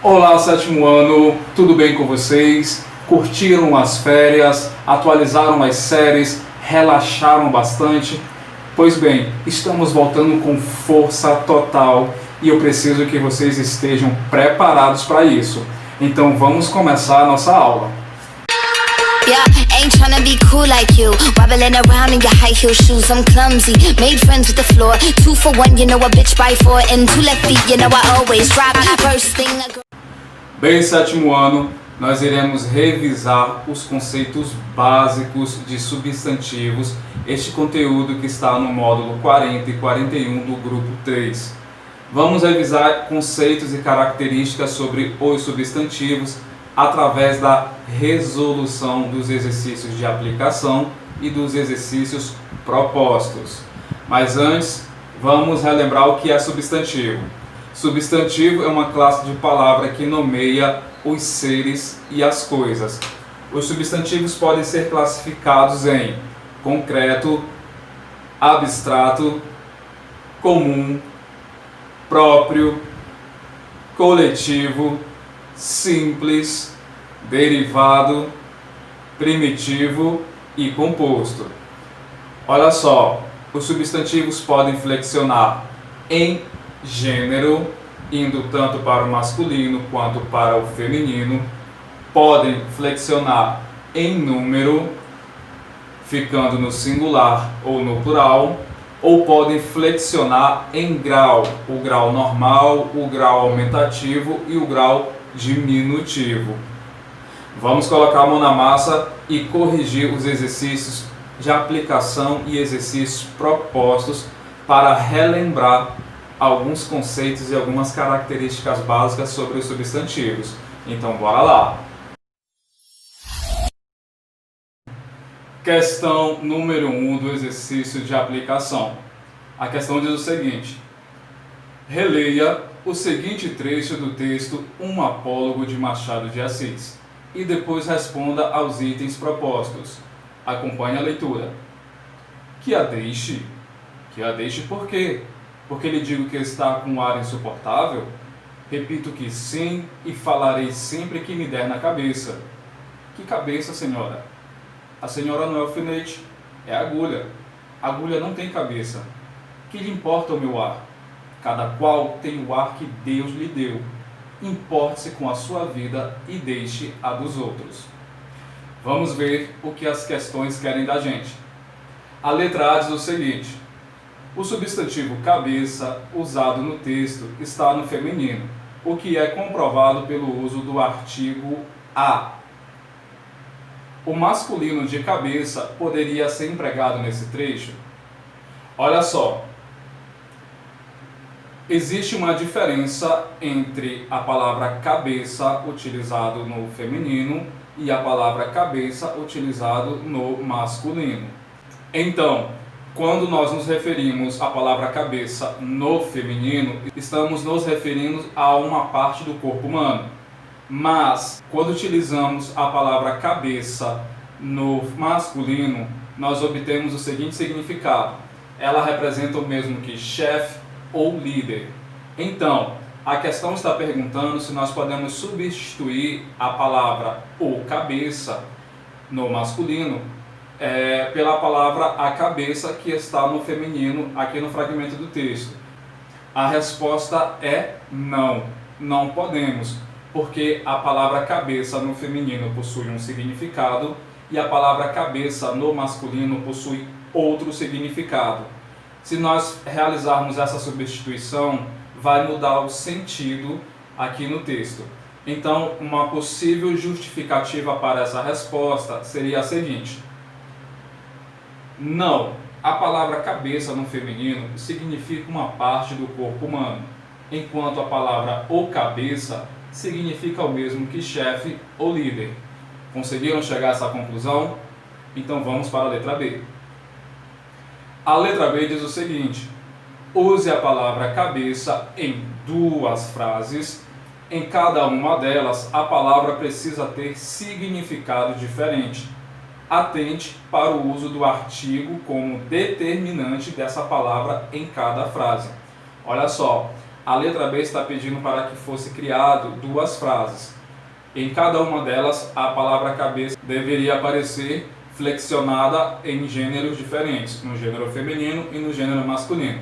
Olá, sétimo ano, tudo bem com vocês? Curtiram as férias, atualizaram as séries, relaxaram bastante? Pois bem, estamos voltando com força total e eu preciso que vocês estejam preparados para isso. Então vamos começar a nossa aula. Yeah, ain't tryna be cool like you. Wobbling around in your high heel shoes, I'm clumsy. Made friends with the floor. 2 for 1, you know a bitch by 4. And 2 left feet, you know I always drop. First thing I go. Bem, sétimo ano, nós iremos revisar os conceitos básicos de substantivos. Este conteúdo que está no módulo 40 e 41 do grupo 3. Vamos revisar conceitos e características sobre os substantivos através da resolução dos exercícios de aplicação e dos exercícios propostos. Mas antes, vamos relembrar o que é substantivo. Substantivo é uma classe de palavra que nomeia os seres e as coisas. Os substantivos podem ser classificados em concreto, abstrato, comum, próprio, coletivo, simples, derivado, primitivo e composto. Olha só, os substantivos podem flexionar em gênero, indo tanto para o masculino quanto para o feminino, podem flexionar em número, ficando no singular ou no plural, ou podem flexionar em grau, o grau normal, o grau aumentativo e o grau diminutivo. Vamos colocar a mão na massa e corrigir os exercícios de aplicação e exercícios propostos para relembrar alguns conceitos e algumas características básicas sobre os substantivos. Então, bora lá! Questão número 1 do exercício de aplicação. A questão diz o seguinte: releia o seguinte trecho do texto Um Apólogo de Machado de Assis e depois responda aos itens propostos. Acompanhe a leitura. Que a deixe? Que a deixe por quê? Porque lhe digo que está com um ar insuportável? Repito que sim e falarei sempre que me der na cabeça. Que cabeça, senhora? A senhora não é alfinete, é agulha. Agulha não tem cabeça. Que lhe importa o meu ar? Cada qual tem o ar que Deus lhe deu. Importe-se com a sua vida e deixe a dos outros. Vamos ver o que as questões querem da gente. A letra A diz o seguinte: o substantivo cabeça, usado no texto, está no feminino, o que é comprovado pelo uso do artigo a. O masculino de cabeça poderia ser empregado nesse trecho? Olha só. Existe uma diferença entre a palavra cabeça, utilizado no feminino, e a palavra cabeça, utilizado no masculino. Então, quando nós nos referimos à palavra cabeça no feminino, estamos nos referindo a uma parte do corpo humano. Mas, quando utilizamos a palavra cabeça no masculino, nós obtemos o seguinte significado: ela representa o mesmo que chefe ou líder. Então, a questão está perguntando se nós podemos substituir a palavra ou cabeça no masculino pela palavra a cabeça que está no feminino aqui no fragmento do texto. A resposta é não, não podemos, porque a palavra cabeça no feminino possui um significado e a palavra cabeça no masculino possui outro significado. Se nós realizarmos essa substituição, vai mudar o sentido aqui no texto. Então, uma possível justificativa para essa resposta seria a seguinte: não, a palavra cabeça no feminino significa uma parte do corpo humano, enquanto a palavra o cabeça significa o mesmo que chefe ou líder. Conseguiram chegar a essa conclusão? Então vamos para a letra B. A letra B diz o seguinte: use a palavra cabeça em 2 frases. Em cada uma delas, a palavra precisa ter significado diferente. Atente para o uso do artigo como determinante dessa palavra em cada frase. Olha só, a letra B está pedindo para que fosse criado duas frases. Em cada uma delas, a palavra cabeça deveria aparecer flexionada em gêneros diferentes, no gênero feminino e no gênero masculino.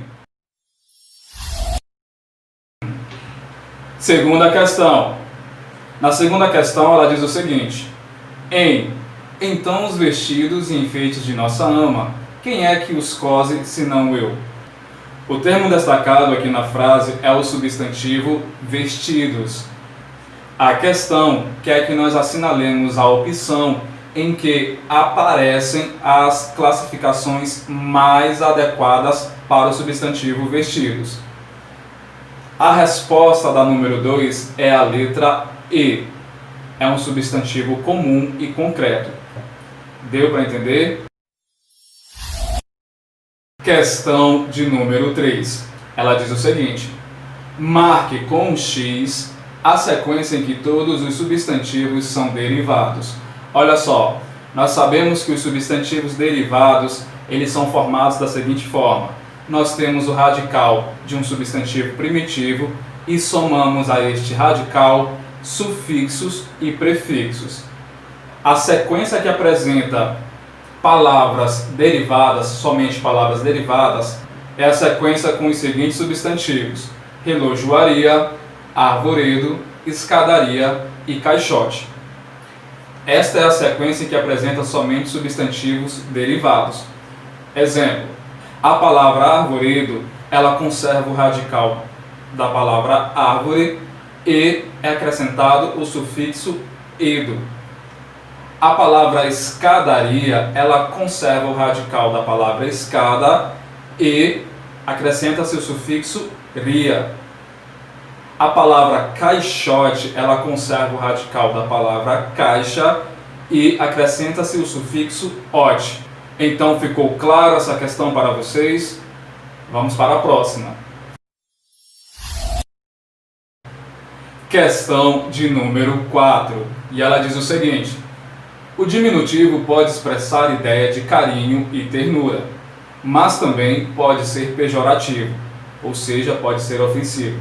Segunda questão. Na segunda questão, ela diz o seguinte: então os vestidos e enfeites de nossa ama, quem é que os cose, senão eu? O termo destacado aqui na frase é o substantivo vestidos. A questão quer que nós assinalemos a opção em que aparecem as classificações mais adequadas para o substantivo vestidos. A resposta da número 2 é a letra E. É um substantivo comum e concreto. Deu para entender? Questão de número 3. Ela diz o seguinte: marque com um X a sequência em que todos os substantivos são derivados. Olha só, nós sabemos que os substantivos derivados, eles são formados da seguinte forma: nós temos o radical de um substantivo primitivo e somamos a este radical sufixos e prefixos. A sequência que apresenta palavras derivadas, somente palavras derivadas, é a sequência com os seguintes substantivos: relojoaria, arvoredo, escadaria e caixote. Esta é a sequência que apresenta somente substantivos derivados. Exemplo: a palavra arvoredo, ela conserva o radical da palavra árvore e é acrescentado o sufixo edo. A palavra escadaria, ela conserva o radical da palavra escada e acrescenta-se o sufixo ria. A palavra caixote, ela conserva o radical da palavra caixa e acrescenta-se o sufixo ote. Então ficou claro essa questão para vocês? Vamos para a próxima. Questão de número 4. E ela diz o seguinte: o diminutivo pode expressar ideia de carinho e ternura, mas também pode ser pejorativo, ou seja, pode ser ofensivo.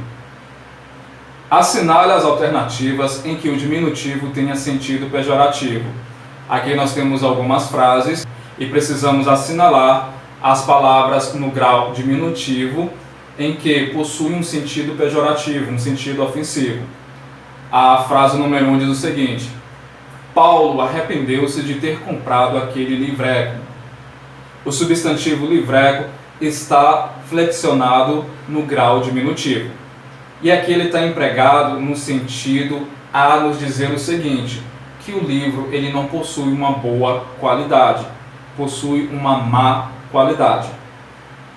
Assinale as alternativas em que o diminutivo tenha sentido pejorativo. Aqui nós temos algumas frases e precisamos assinalar as palavras no grau diminutivo em que possuem um sentido pejorativo, um sentido ofensivo. A frase número 1 diz o seguinte: Paulo arrependeu-se de ter comprado aquele livreco. O substantivo livreco está flexionado no grau diminutivo. E aqui ele está empregado no sentido a nos dizer o seguinte: que o livro ele não possui uma boa qualidade, possui uma má qualidade.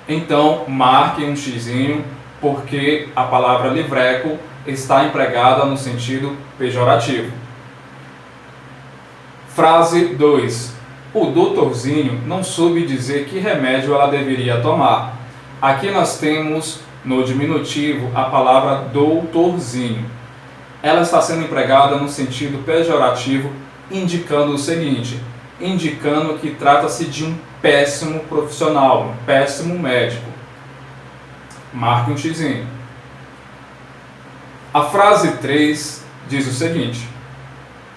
Então, marque um xizinho, porque a palavra livreco está empregada no sentido pejorativo. Frase 2. O doutorzinho não soube dizer que remédio ela deveria tomar. Aqui nós temos no diminutivo a palavra doutorzinho. Ela está sendo empregada no sentido pejorativo, indicando o seguinte: indicando que trata-se de um péssimo profissional, um péssimo médico. Marque um xizinho. A frase 3 diz o seguinte: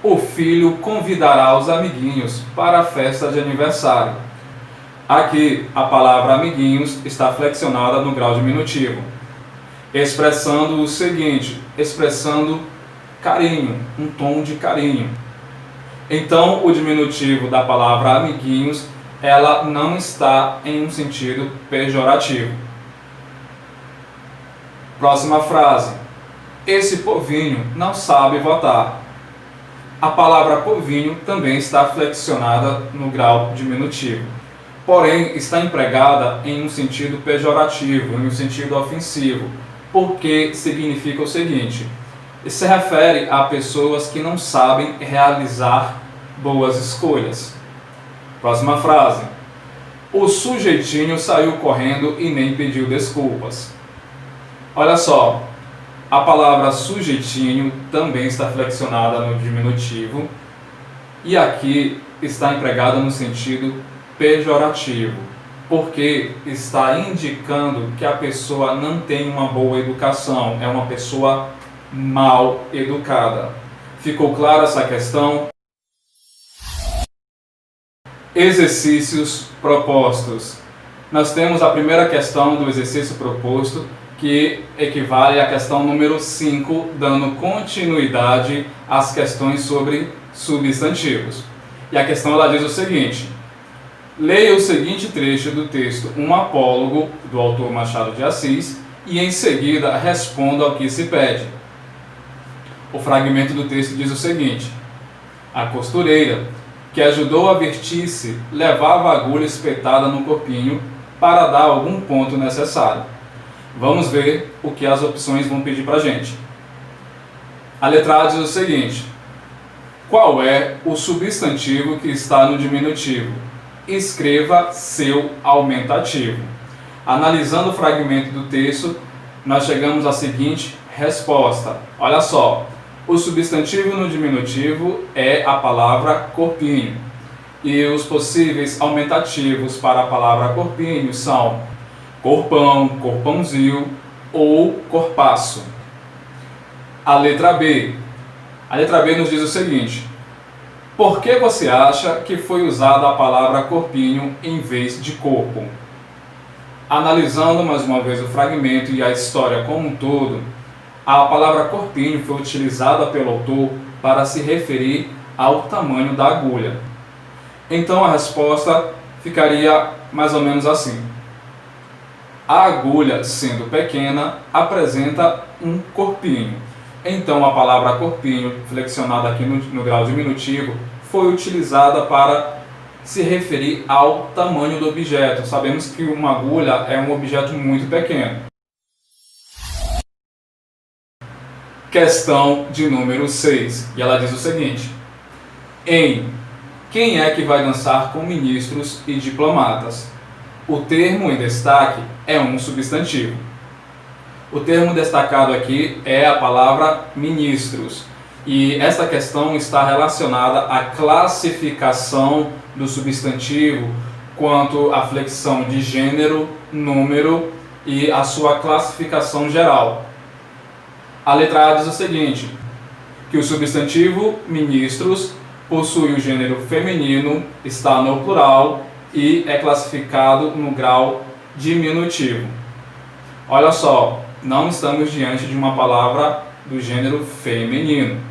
o filho convidará os amiguinhos para a festa de aniversário. Aqui a palavra amiguinhos está flexionada no grau diminutivo, expressando o seguinte, expressando carinho, um tom de carinho. Então o diminutivo da palavra amiguinhos, ela não está em um sentido pejorativo. Próxima frase: esse povinho não sabe votar. A palavra povinho também está flexionada no grau diminutivo, porém está empregada em um sentido pejorativo, em um sentido ofensivo, porque significa o seguinte: se refere a pessoas que não sabem realizar boas escolhas. Próxima frase: o sujeitinho saiu correndo e nem pediu desculpas. Olha só, a palavra sujeitinho também está flexionada no diminutivo e aqui está empregada no sentido pejorativo. porque está indicando que a pessoa não tem uma boa educação, é uma pessoa mal educada. Ficou clara essa questão? Exercícios propostos. Nós temos a primeira questão do exercício proposto, que equivale à questão número 5, dando continuidade às questões sobre substantivos. E a questão ela diz o seguinte: leia o seguinte trecho do texto Um Apólogo, do autor Machado de Assis, e em seguida responda ao que se pede. O fragmento do texto diz o seguinte: a costureira, que ajudou a vestir-se, levava a agulha espetada no corpinho para dar algum ponto necessário. Vamos ver o que as opções vão pedir para a gente. A letra A diz o seguinte: qual é o substantivo que está no diminutivo? Escreva seu aumentativo. Analisando o fragmento do texto, nós chegamos à seguinte resposta. Olha só, o substantivo no diminutivo é a palavra corpinho. E os possíveis aumentativos para a palavra corpinho são corpão, corpãozinho ou corpaço. A letra B. A letra B nos diz o seguinte: por que você acha que foi usada a palavra corpinho em vez de corpo? Analisando mais uma vez o fragmento e a história como um todo, a palavra corpinho foi utilizada pelo autor para se referir ao tamanho da agulha. Então a resposta ficaria mais ou menos assim: a agulha, sendo pequena, apresenta um corpinho. Então a palavra corpinho, flexionada aqui no grau diminutivo, foi utilizada para se referir ao tamanho do objeto. Sabemos que uma agulha é um objeto muito pequeno. Questão de número 6, e ela diz o seguinte: quem é que vai dançar com ministros e diplomatas? O termo em destaque é um substantivo. O termo destacado aqui é a palavra ministros. E esta questão está relacionada à classificação do substantivo quanto à flexão de gênero, número e a sua classificação geral. A letra A diz o seguinte: que o substantivo ministros possui o gênero feminino, está no plural e é classificado no grau diminutivo. Olha só, não estamos diante de uma palavra do gênero feminino.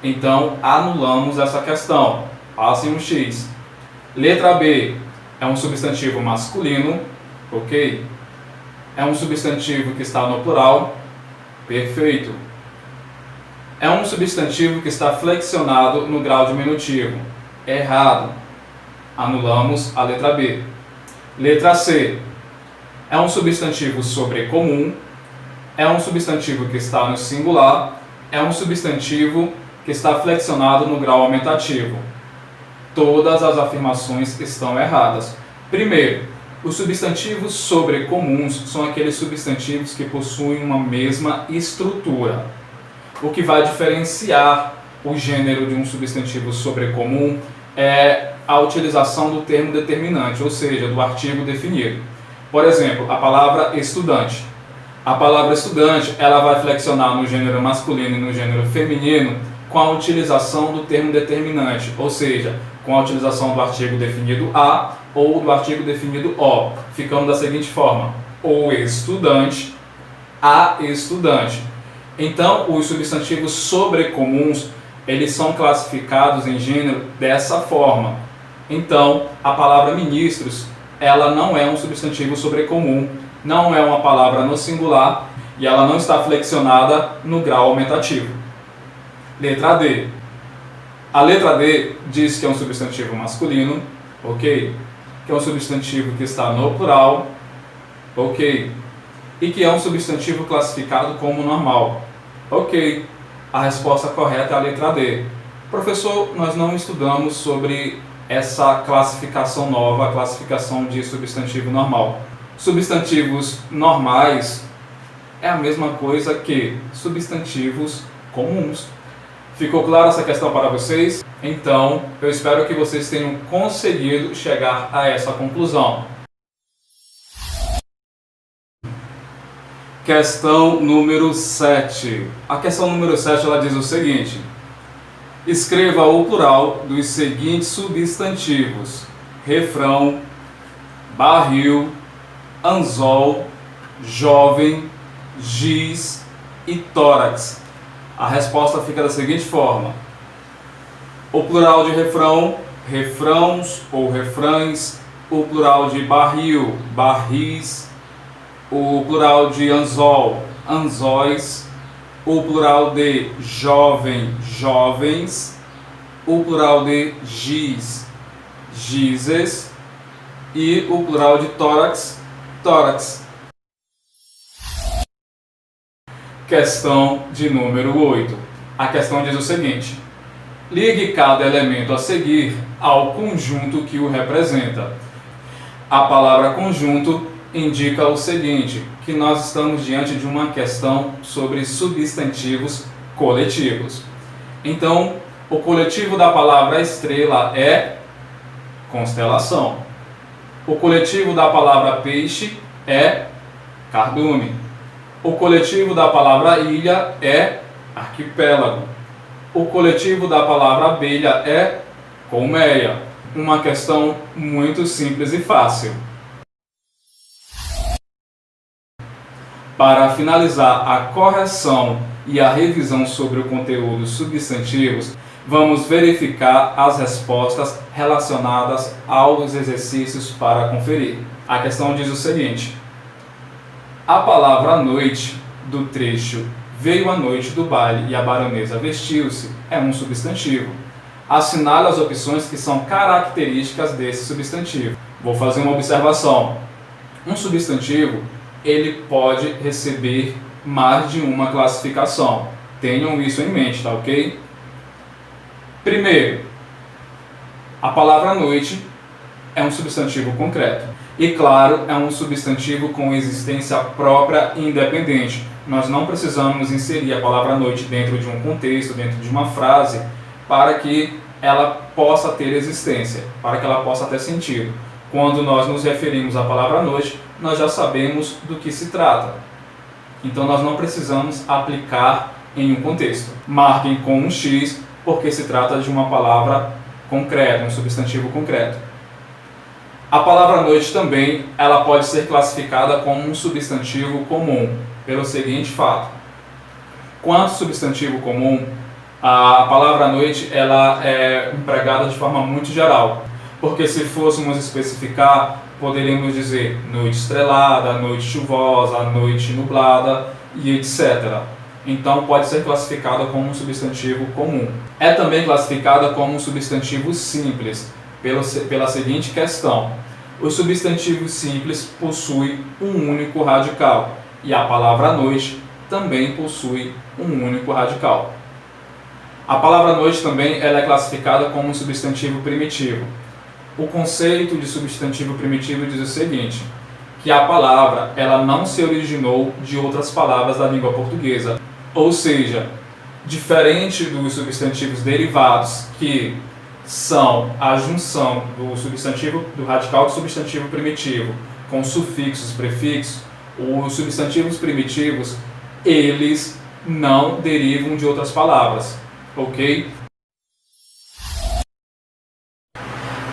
Então, anulamos essa questão. Passem um X. Letra B. É um substantivo masculino. Ok? É um substantivo que está no plural. Perfeito. É um substantivo que está flexionado no grau diminutivo. Errado. Anulamos a letra B. Letra C. É um substantivo sobrecomum. É um substantivo que está no singular. É um substantivo que está flexionado no grau aumentativo. Todas as afirmações estão erradas. Primeiro, os substantivos sobrecomuns são aqueles substantivos que possuem uma mesma estrutura. O que vai diferenciar o gênero de um substantivo sobrecomum é a utilização do termo determinante, ou seja, do artigo definido. Por exemplo, a palavra estudante. A palavra estudante, ela vai flexionar no gênero masculino e no gênero feminino com a utilização do termo determinante, ou seja, com a utilização do artigo definido a ou do artigo definido o, ficando da seguinte forma: o estudante, a estudante. Então, os substantivos sobrecomuns, eles são classificados em gênero dessa forma. Então, a palavra ministros, ela não é um substantivo sobrecomum, não é uma palavra no singular e ela não está flexionada no grau aumentativo. Letra D. A letra D diz que é um substantivo masculino, ok? Que é um substantivo que está no plural, ok? E que é um substantivo classificado como normal, ok? A resposta correta é a letra D. Professor, nós não estudamos sobre essa classificação nova, a classificação de substantivo normal. Substantivos normais é a mesma coisa que substantivos comuns. Ficou clara essa questão para vocês? Então, eu espero que vocês tenham conseguido chegar a essa conclusão. Questão número 7. A questão número 7 ela diz o seguinte: escreva o plural dos seguintes substantivos: refrão, barril, anzol, jovem, giz e tórax. A resposta fica da seguinte forma: o plural de refrão, refrãos ou refrães; o plural de barril, barris; o plural de anzol, anzóis; o plural de jovem, jovens; o plural de giz, gizes; e o plural de tórax, tórax. Questão de número 8. A questão diz o seguinte: ligue cada elemento a seguir ao conjunto que o representa. A palavra conjunto indica o seguinte, que nós estamos diante de uma questão sobre substantivos coletivos. Então, o coletivo da palavra estrela é constelação. O coletivo da palavra peixe é cardume. O coletivo da palavra ilha é arquipélago. O coletivo da palavra abelha é colmeia. Uma questão muito simples e fácil. Para finalizar a correção e a revisão sobre o conteúdo dos substantivos, vamos verificar as respostas relacionadas aos exercícios para conferir. A questão diz o seguinte: a palavra noite do trecho veio a noite do baile e a baronesa vestiu-se é um substantivo. Assinale as opções que são características desse substantivo. Vou fazer uma observação. Um substantivo, ele pode receber mais de uma classificação. Tenham isso em mente, tá ok? Primeiro, a palavra noite é um substantivo concreto. E claro, é um substantivo com existência própria e independente. Nós não precisamos inserir a palavra noite dentro de um contexto, dentro de uma frase, para que ela possa ter existência, para que ela possa ter sentido. Quando nós nos referimos à palavra noite, nós já sabemos do que se trata. Então nós não precisamos aplicar em um contexto. Marquem com um X, porque se trata de uma palavra concreta, um substantivo concreto. A palavra noite também, ela pode ser classificada como um substantivo comum, pelo seguinte fato. Quanto substantivo comum, a palavra noite ela é empregada de forma muito geral, porque se fôssemos especificar, poderíamos dizer noite estrelada, noite chuvosa, noite nublada e etc. Então pode ser classificada como um substantivo comum. É também classificada como um substantivo simples, pela seguinte questão: o substantivo simples possui um único radical e a palavra noite também possui um único radical. A palavra noite também ela é classificada como um substantivo primitivo. O conceito de substantivo primitivo diz o seguinte, que a palavra ela não se originou de outras palavras da língua portuguesa, ou seja, diferente dos substantivos derivados, que são a junção do substantivo, do radical do substantivo primitivo com sufixos, prefixos, os substantivos primitivos, eles não derivam de outras palavras, ok?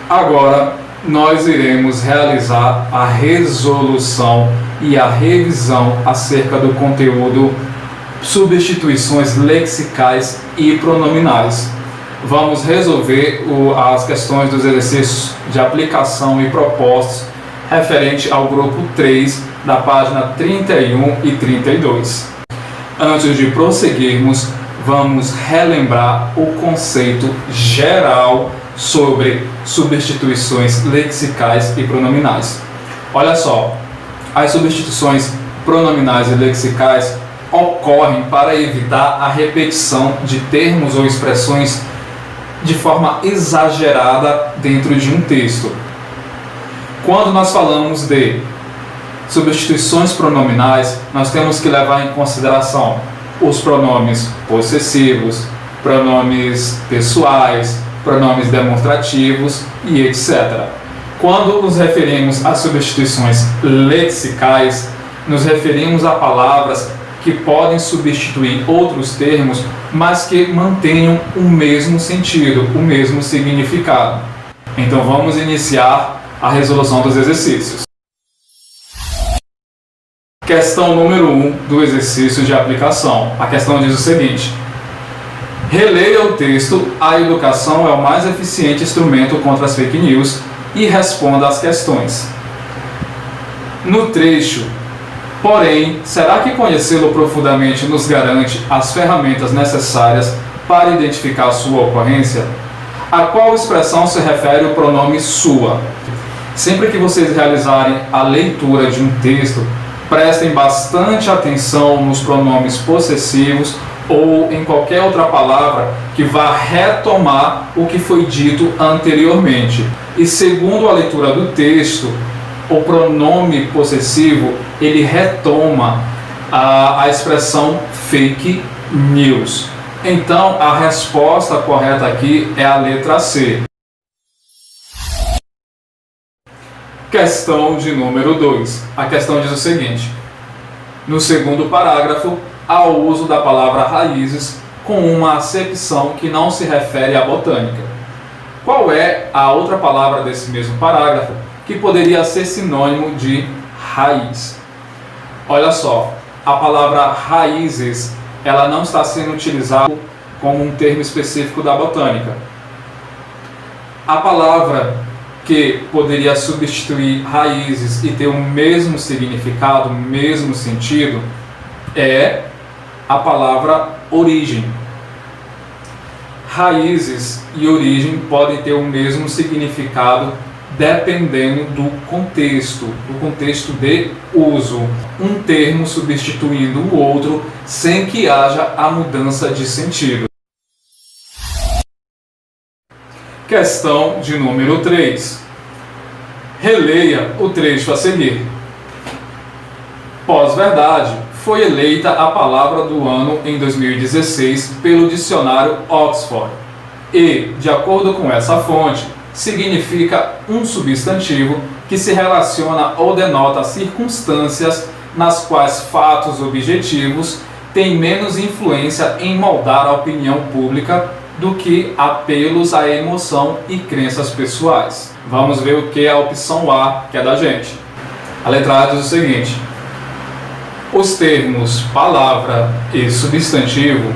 Agora, nós iremos realizar a resolução e a revisão acerca do conteúdo substituições lexicais e pronominais. Vamos resolver as questões dos exercícios de aplicação e propostos referente ao grupo 3 da página 31 e 32. Antes de prosseguirmos, vamos relembrar o conceito geral sobre substituições lexicais e pronominais. Olha só, as substituições pronominais e lexicais ocorrem para evitar a repetição de termos ou expressões de forma exagerada dentro de um texto. Quando nós falamos de substituições pronominais, nós temos que levar em consideração os pronomes possessivos, pronomes pessoais, pronomes demonstrativos e etc. Quando nos referimos a substituições lexicais, nos referimos a palavras que podem substituir outros termos, mas que mantenham o mesmo sentido, o mesmo significado. Então vamos iniciar a resolução dos exercícios. Questão número 1 do exercício de aplicação. A questão diz o seguinte: releia o texto "A educação é o mais eficiente instrumento contra as fake news" e responda às questões. No trecho, porém, será que conhecê-lo profundamente nos garante as ferramentas necessárias para identificar sua ocorrência? A qual expressão se refere o pronome sua? Sempre que vocês realizarem a leitura de um texto, prestem bastante atenção nos pronomes possessivos ou em qualquer outra palavra que vá retomar o que foi dito anteriormente. E segundo a leitura do texto, o pronome possessivo, ele retoma a expressão fake news. Então, a resposta correta aqui é a letra C. Questão de número 2. A questão diz o seguinte: no segundo parágrafo, há o uso da palavra raízes com uma acepção que não se refere à botânica. Qual é a outra palavra desse mesmo parágrafo que poderia ser sinônimo de raiz? Olha só, a palavra raízes, ela não está sendo utilizada como um termo específico da botânica. A palavra que poderia substituir raízes e ter o mesmo significado, o mesmo sentido, é a palavra origem. Raízes e origem podem ter o mesmo significado dependendo do contexto de uso. Um termo substituindo o outro sem que haja a mudança de sentido. Questão de número 3. Releia o trecho a seguir. Pós-verdade foi eleita a palavra do ano em 2016 pelo dicionário Oxford e, de acordo com essa fonte, significa um substantivo que se relaciona ou denota circunstâncias nas quais fatos objetivos têm menos influência em moldar a opinião pública do que apelos à emoção e crenças pessoais. Vamos ver o que é a opção A, que é da gente. A letra A diz o seguinte: os termos palavra e substantivo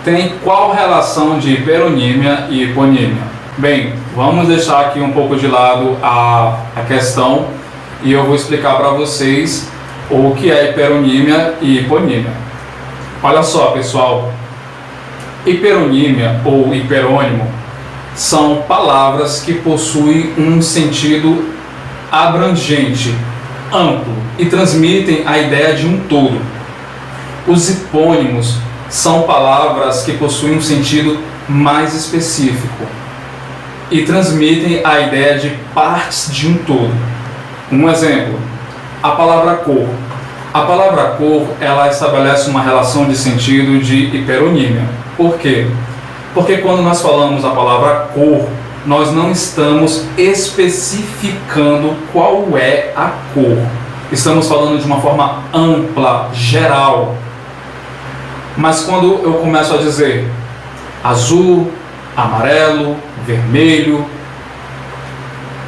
têm qual relação de hiperonímia e hiponímia? Bem, vamos deixar aqui um pouco de lado a questão e eu vou explicar para vocês o que é hiperonímia e hiponímia. Olha só, pessoal. Hiperonímia ou hiperônimo são palavras que possuem um sentido abrangente, amplo e transmitem a ideia de um todo. Os hipônimos são palavras que possuem um sentido mais específico e transmitem a ideia de partes de um todo. Um exemplo, a palavra cor. A palavra cor, ela estabelece uma relação de sentido de hiperonímia. Por quê? Porque quando nós falamos a palavra cor, nós não estamos especificando qual é a cor. Estamos falando de uma forma ampla, geral. Mas quando eu começo a dizer azul, amarelo, vermelho,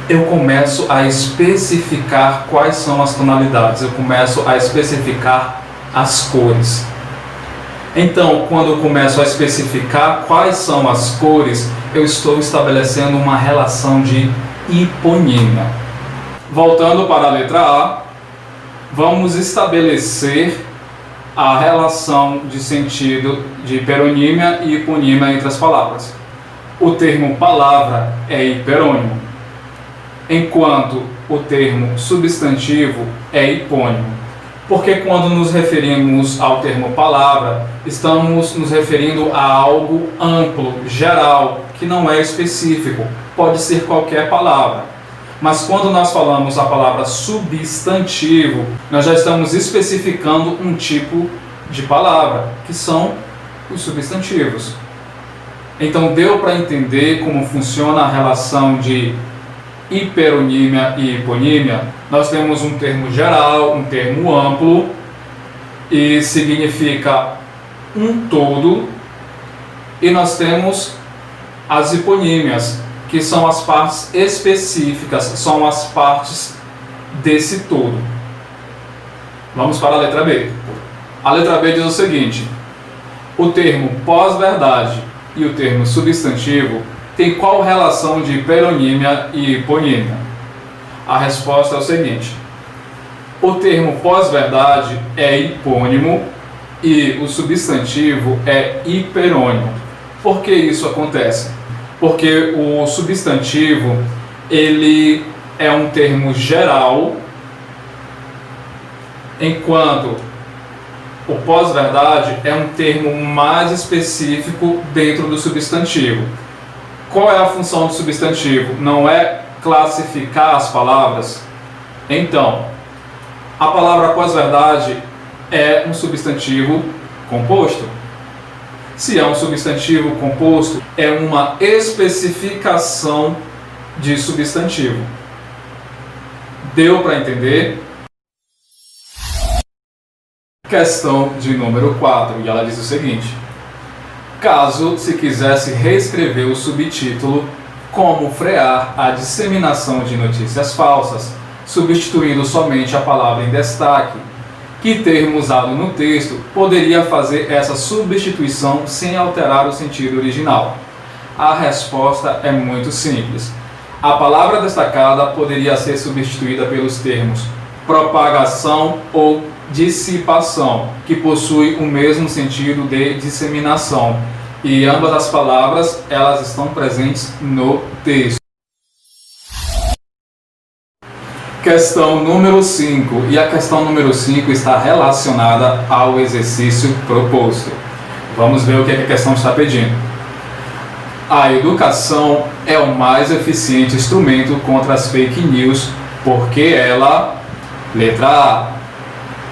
eu começo a especificar quais são as tonalidades, eu começo a especificar as cores. Então, quando eu começo a especificar quais são as cores, eu estou estabelecendo uma relação de hiponímia. Voltando para a letra A, vamos estabelecer a relação de sentido de hiperonímia e hiponímia entre as palavras. O termo palavra é hiperônimo, enquanto o termo substantivo é hipônimo. Porque quando nos referimos ao termo palavra, estamos nos referindo a algo amplo, geral, que não é específico, pode ser qualquer palavra. Mas quando nós falamos a palavra substantivo, nós já estamos especificando um tipo de palavra, que são os substantivos. Então deu para entender como funciona a relação de hiperonímia e hiponímia, nós temos um termo geral, um termo amplo, e significa um todo, e nós temos as hiponímias, que são as partes específicas, são as partes desse todo. Vamos para a letra B. A letra B diz o seguinte: o termo pós-verdade e o termo substantivo têm qual relação de hiperonímia e hiponímia? A resposta é o seguinte: o termo pós-verdade é hipônimo e o substantivo é hiperônimo. Por que isso acontece? Porque o substantivo, ele é um termo geral, enquanto o pós-verdade é um termo mais específico dentro do substantivo. Qual é a função do substantivo? Não é classificar as palavras? Então, a palavra pós-verdade é um substantivo composto. Se é um substantivo composto, é uma especificação de substantivo. Deu para entender? Questão de número 4, e ela diz o seguinte: caso se quisesse reescrever o subtítulo Como frear a disseminação de notícias falsas, substituindo somente a palavra em destaque, que termo usado no texto poderia fazer essa substituição sem alterar o sentido original? A resposta é muito simples. A palavra destacada poderia ser substituída pelos termos propagação ou dissipação, que possui o mesmo sentido de disseminação, e ambas as palavras elas estão presentes no texto. Questão número 5, e a questão número 5 está relacionada ao exercício proposto. Vamos ver o que a questão está pedindo. A educação é o mais eficiente instrumento contra as fake news, porque ela, letra A,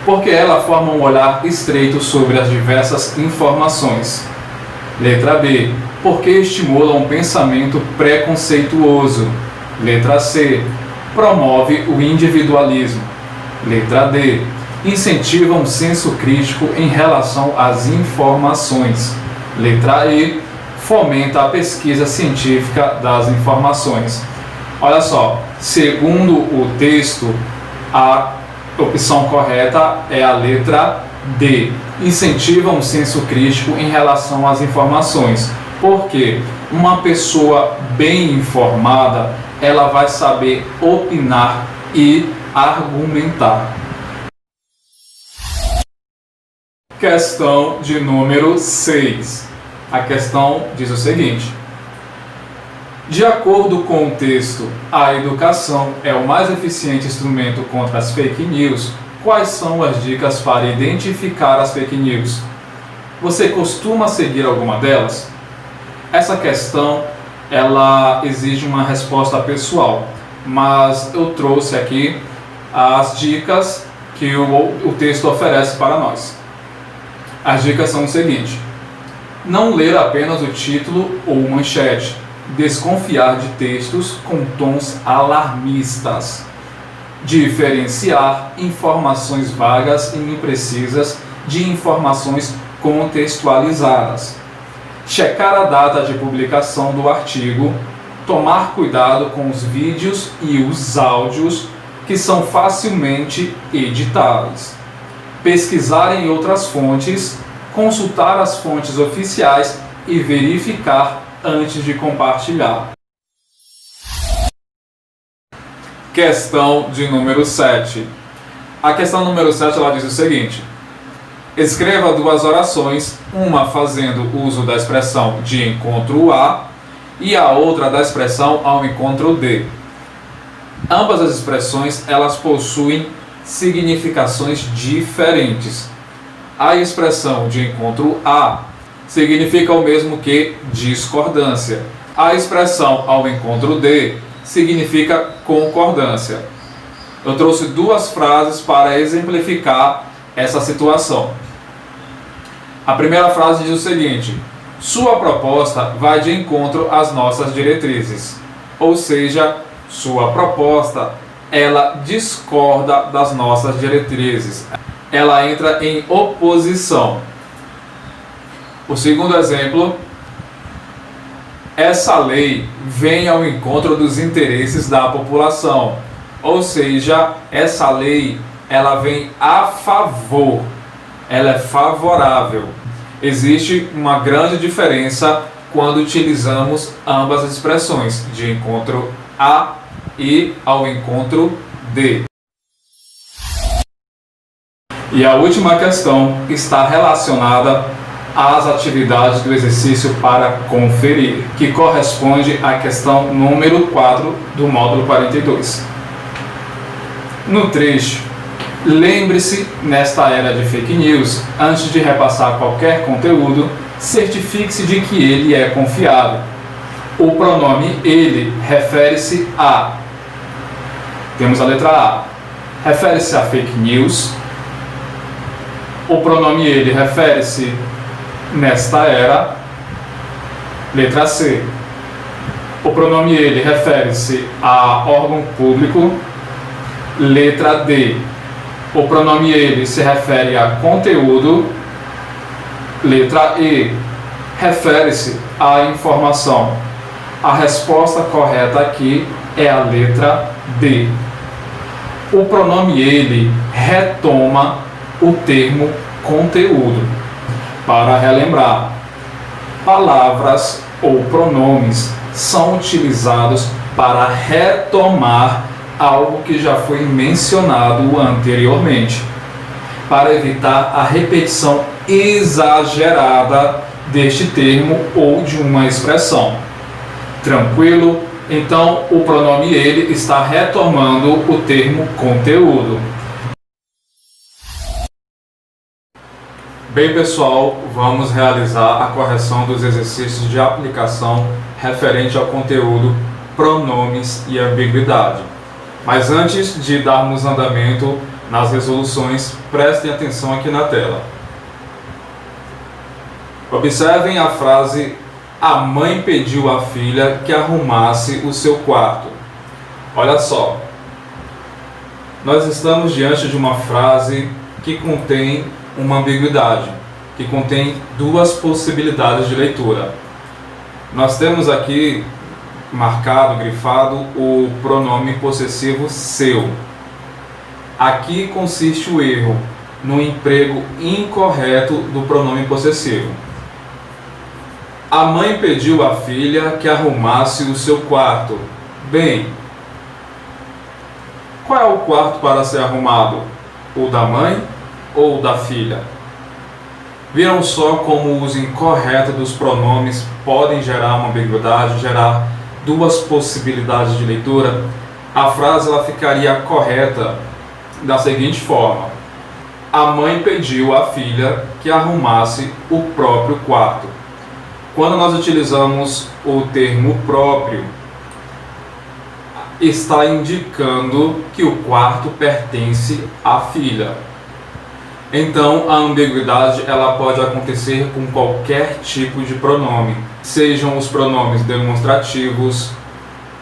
porque ela forma um olhar estreito sobre as diversas informações. Letra B, porque estimula um pensamento preconceituoso. Letra C, promove o individualismo. Letra D, incentiva um senso crítico em relação às informações. Letra E, fomenta a pesquisa científica das informações. Olha só, segundo o texto, a opção correta é a letra D. Incentiva um senso crítico em relação às informações. Porque uma pessoa bem informada, ela vai saber opinar e argumentar. Questão de número 6. A questão diz o seguinte: de acordo com o texto, a educação é o mais eficiente instrumento contra as fake news. Quais são as dicas para identificar as fake news? Você costuma seguir alguma delas? Essa questão, ela exige uma resposta pessoal, mas eu trouxe aqui as dicas que o texto oferece para nós. As dicas são o seguinte: não ler apenas o título ou manchete, desconfiar de textos com tons alarmistas, diferenciar informações vagas e imprecisas de informações contextualizadas, checar a data de publicação do artigo, tomar cuidado com os vídeos e os áudios que são facilmente editáveis, pesquisar em outras fontes, consultar as fontes oficiais e verificar antes de compartilhar. Questão de número 7. A questão número 7 ela diz o seguinte: escreva duas orações, uma fazendo uso da expressão de encontro a e a outra da expressão ao encontro de. Ambas as expressões elas possuem significações diferentes. A expressão de encontro a significa o mesmo que discordância. A expressão ao encontro de significa concordância. Eu trouxe duas frases para exemplificar essa situação. A primeira frase diz o seguinte: sua proposta vai de encontro às nossas diretrizes. Ou seja, sua proposta, ela discorda das nossas diretrizes. Ela entra em oposição. O segundo exemplo: essa lei vem ao encontro dos interesses da população. Ou seja, essa lei ela vem a favor, ela é favorável. Existe uma grande diferença quando utilizamos ambas as expressões, de encontro a e ao encontro de. E a última questão está relacionada às atividades do exercício para conferir, que corresponde à questão número 4 do módulo 42. No trecho, lembre-se, nesta era de fake news, antes de repassar qualquer conteúdo, certifique-se de que ele é confiável. O pronome ele refere-se a... Temos a letra A. Refere-se a fake news. O pronome ele refere-se nesta era. Letra C. O pronome ele refere-se a órgão público. Letra D. O pronome ele se refere a conteúdo. Letra E. Refere-se à informação. A resposta correta aqui é a letra D. O pronome ele retoma o termo conteúdo. Para relembrar, palavras ou pronomes são utilizados para retomar algo que já foi mencionado anteriormente, para evitar a repetição exagerada deste termo ou de uma expressão. Tranquilo? Então, o pronome ele está retomando o termo conteúdo. Bem, pessoal, vamos realizar a correção dos exercícios de aplicação referente ao conteúdo, pronomes e ambiguidade. Mas antes de darmos andamento nas resoluções, prestem atenção aqui na tela. Observem a frase: a mãe pediu à filha que arrumasse o seu quarto. Olha só, nós estamos diante de uma frase que contém uma ambiguidade, que contém duas possibilidades de leitura. Nós temos aqui marcado, grifado, o pronome possessivo seu. Aqui consiste o erro, no emprego incorreto do pronome possessivo. A mãe pediu à filha que arrumasse o seu quarto. Bem, qual é o quarto para ser arrumado? O da mãe ou o da filha? Viram só como o uso incorreto dos pronomes podem gerar uma ambiguidade, gerar duas possibilidades de leitura? A frase ela ficaria correta da seguinte forma: a mãe pediu à filha que arrumasse o próprio quarto. Quando nós utilizamos o termo próprio, está indicando que o quarto pertence à filha. Então, a ambiguidade ela pode acontecer com qualquer tipo de pronome, sejam os pronomes demonstrativos,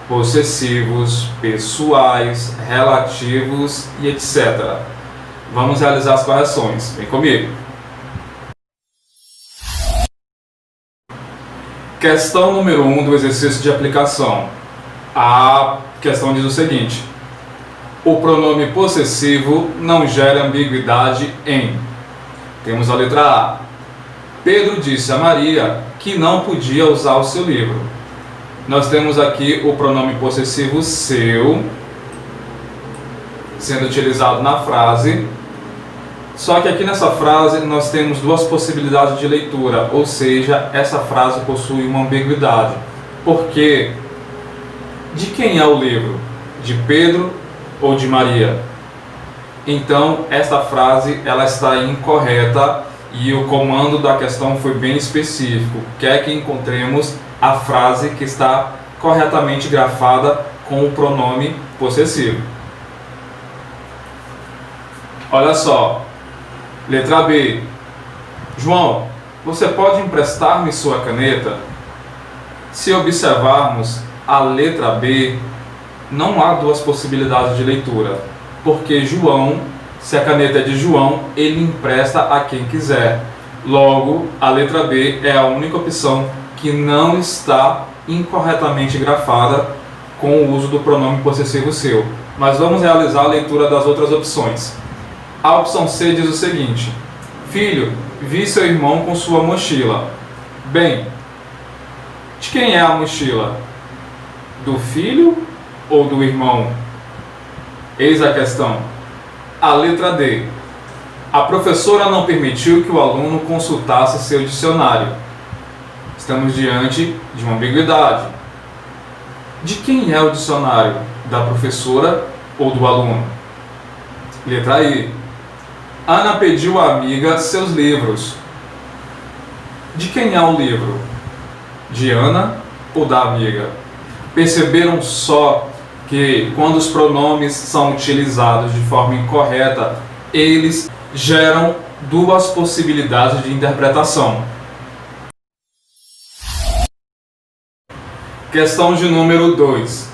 possessivos, pessoais, relativos e etc. Vamos realizar as correções. Vem comigo. Questão número 1 do exercício de aplicação. A questão diz o seguinte: o pronome possessivo não gera ambiguidade em... Temos a letra A. Pedro disse a Maria que não podia usar o seu livro. Nós temos aqui o pronome possessivo seu sendo utilizado na frase. Só que aqui nessa frase nós temos duas possibilidades de leitura, ou seja, essa frase possui uma ambiguidade. Porque de quem é o livro? De Pedro ou de Maria? Então, esta frase ela está incorreta e o comando da questão foi bem específico. Quer que encontremos a frase que está corretamente grafada com o pronome possessivo. Olha só. Letra B. João, você pode emprestar-me sua caneta? Se observarmos a letra B, Não há duas possibilidades de leitura, porque João, se a caneta é de João, ele empresta a quem quiser. Logo, a letra B é a única opção que não está incorretamente grafada com o uso do pronome possessivo seu. Mas vamos realizar a leitura das outras opções. A opção C diz o seguinte: filho, vi seu irmão com sua mochila. Bem, de quem é a mochila? Do filho ou do irmão? Eis a questão. A letra D. A professora não permitiu que o aluno consultasse seu dicionário. Estamos diante de uma ambiguidade. De quem é o dicionário? Da professora ou do aluno? Letra I. Ana pediu à amiga seus livros. De quem é o livro? De Ana ou da amiga? Perceberam só que quando os pronomes são utilizados de forma incorreta, eles geram duas possibilidades de interpretação. Questão de número 2.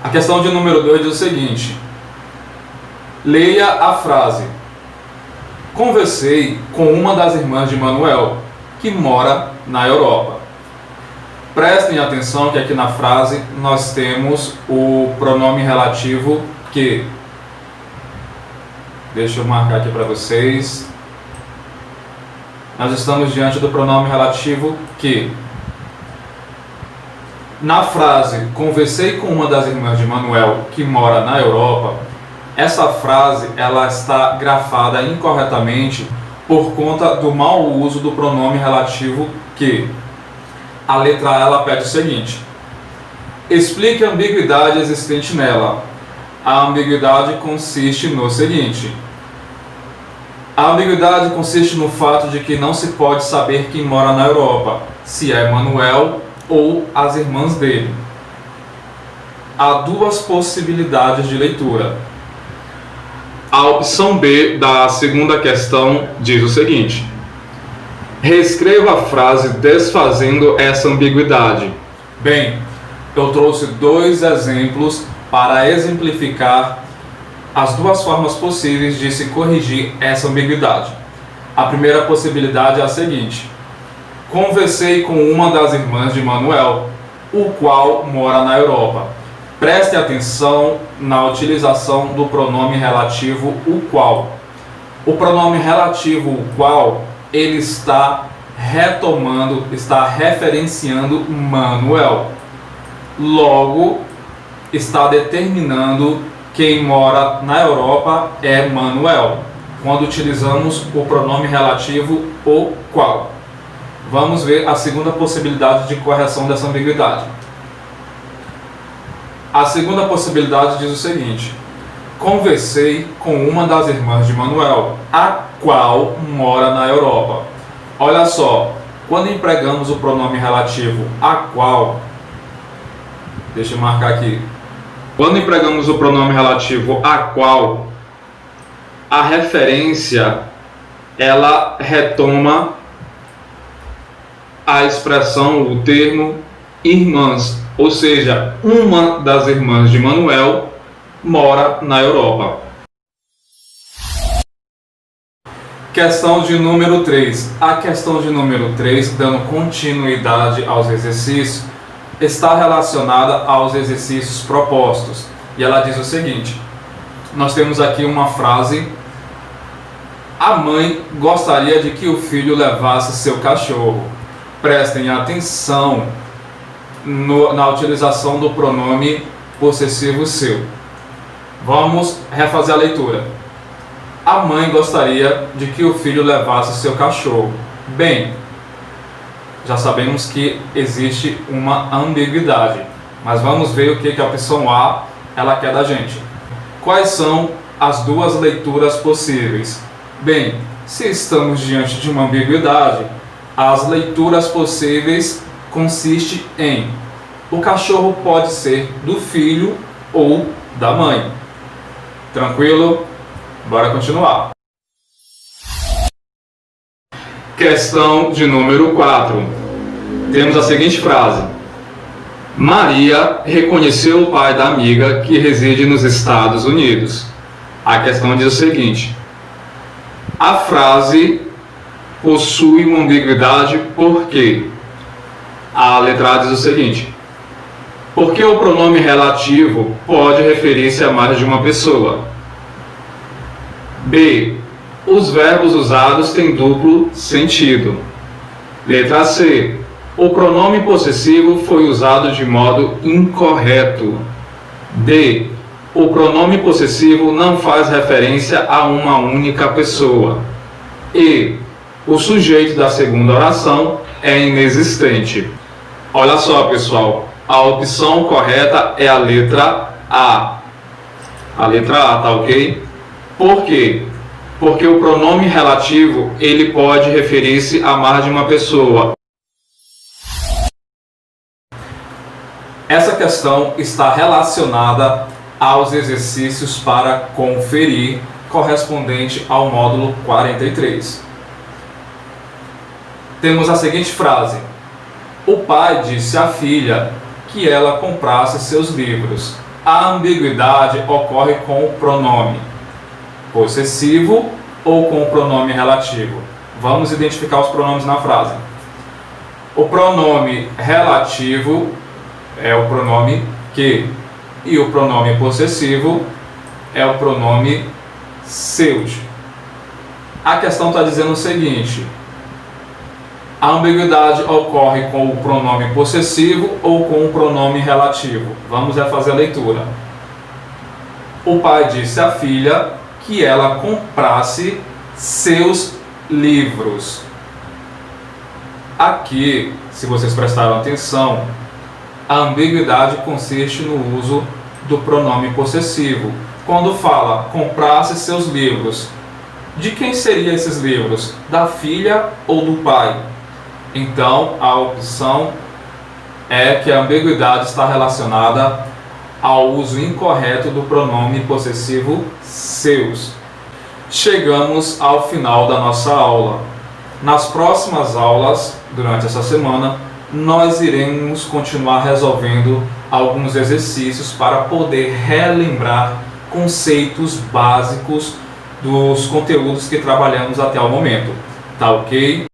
A questão de número 2 diz o seguinte: leia a frase: conversei com uma das irmãs de Manuel, que mora na Europa. Prestem atenção que aqui na frase nós temos o pronome relativo que. Deixa eu marcar aqui para vocês. Nós estamos diante do pronome relativo que. Na frase, conversei com uma das irmãs de Manuel, que mora na Europa, essa frase ela está grafada incorretamente por conta do mau uso do pronome relativo que. A letra A ela pede o seguinte: explique a ambiguidade existente nela. A ambiguidade consiste no seguinte: a ambiguidade consiste no fato de que não se pode saber quem mora na Europa, se é Manuel ou as irmãs dele. Há duas possibilidades de leitura. A opção B da segunda questão diz o seguinte: reescreva a frase desfazendo essa ambiguidade. Bem, eu trouxe dois exemplos para exemplificar as duas formas possíveis de se corrigir essa ambiguidade. A primeira possibilidade é a seguinte: conversei com uma das irmãs de Manuel, o qual mora na Europa. Preste atenção na utilização do pronome relativo o qual. O pronome relativo o qual, ele está retomando, está referenciando Manuel. Logo, está determinando quem mora na Europa é Manuel, quando utilizamos o pronome relativo o qual. Vamos ver a segunda possibilidade de correção dessa ambiguidade. A segunda possibilidade diz o seguinte: conversei com uma das irmãs de Manuel, a qual mora na Europa. Olha só, quando empregamos o pronome relativo a qual, deixa eu marcar aqui. Quando empregamos o pronome relativo a qual, a referência ela retoma a expressão, o termo irmãs, ou seja, uma das irmãs de Manuel mora na Europa. Questão de número 3. A questão de número 3, dando continuidade aos exercícios, está relacionada aos exercícios propostos. E ela diz o seguinte: nós temos aqui uma frase: a mãe gostaria de que o filho levasse seu cachorro. Prestem atenção na utilização do pronome possessivo seu. Vamos refazer a leitura. A mãe gostaria de que o filho levasse seu cachorro. Bem, já sabemos que existe uma ambiguidade, mas vamos ver o que a opção A ela quer da gente. Quais são as duas leituras possíveis? Bem, se estamos diante de uma ambiguidade, as leituras possíveis consistem em: o cachorro pode ser do filho ou da mãe. Tranquilo? Bora continuar. Questão de número 4. Temos a seguinte frase: Maria reconheceu o pai da amiga que reside nos Estados Unidos. A questão diz o seguinte: a frase possui uma ambiguidade porque a letra A diz o seguinte: porque o pronome relativo pode referir-se a mais de uma pessoa. B. Os verbos usados têm duplo sentido. Letra C. O pronome possessivo foi usado de modo incorreto. D. O pronome possessivo não faz referência a uma única pessoa. E. O sujeito da segunda oração é inexistente. Olha só, pessoal, a opção correta é a letra A. A letra A, tá ok? Por quê? Porque o pronome relativo, ele pode referir-se a mais de uma pessoa. Essa questão está relacionada aos exercícios para conferir, correspondente ao módulo 43. Temos a seguinte frase: o pai disse à filha que ela comprasse seus livros. A ambiguidade ocorre com o pronome possessivo ou com o pronome relativo. Vamos identificar os pronomes na frase. O pronome relativo é o pronome que, e o pronome possessivo é o pronome seus. A questão está dizendo o seguinte: a ambiguidade ocorre com o pronome possessivo ou com o pronome relativo. Vamos fazer a leitura. O pai disse à filha que ela comprasse seus livros. Aqui, se vocês prestaram atenção, a ambiguidade consiste no uso do pronome possessivo. Quando fala comprasse seus livros, de quem seriam esses livros? Da filha ou do pai? Então, a opção é que a ambiguidade está relacionada ao uso incorreto do pronome possessivo seus. Chegamos ao final da nossa aula. Nas próximas aulas, durante essa semana, nós iremos continuar resolvendo alguns exercícios para poder relembrar conceitos básicos dos conteúdos que trabalhamos até o momento. Tá ok?